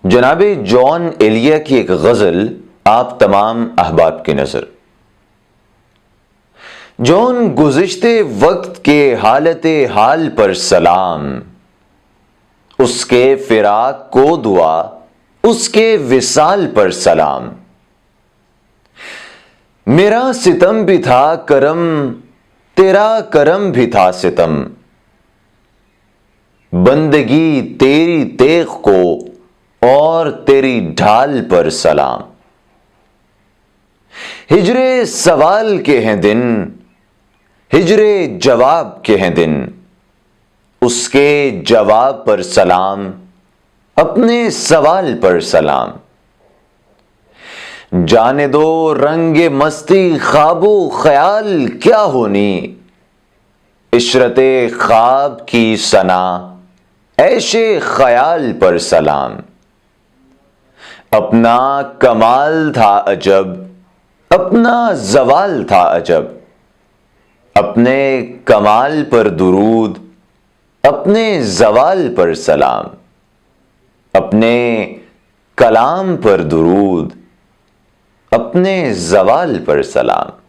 جناب جان ایلیا کی ایک غزل آپ تمام احباب کی نظر۔ جان گزشتے وقت کے حالت حال پر سلام، اس کے فراق کو دعا، اس کے وصال پر سلام۔ میرا ستم بھی تھا کرم، تیرا کرم بھی تھا ستم، بندگی تیری تیغ کو اور تیری ڈھال پر سلام۔ ہجر سوال کے ہیں دن، ہجر جواب کے ہیں دن، اس کے جواب پر سلام، اپنے سوال پر سلام۔ جانے دو رنگ مستی خواب و خیال کیا ہونی، عشرت خواب کی ثنا عیش خیال پر سلام۔ اپنا کمال تھا عجب، اپنا زوال تھا عجب، اپنے کمال پر درود، اپنے زوال پر سلام۔ اپنے کلام پر درود، اپنے زوال پر سلام۔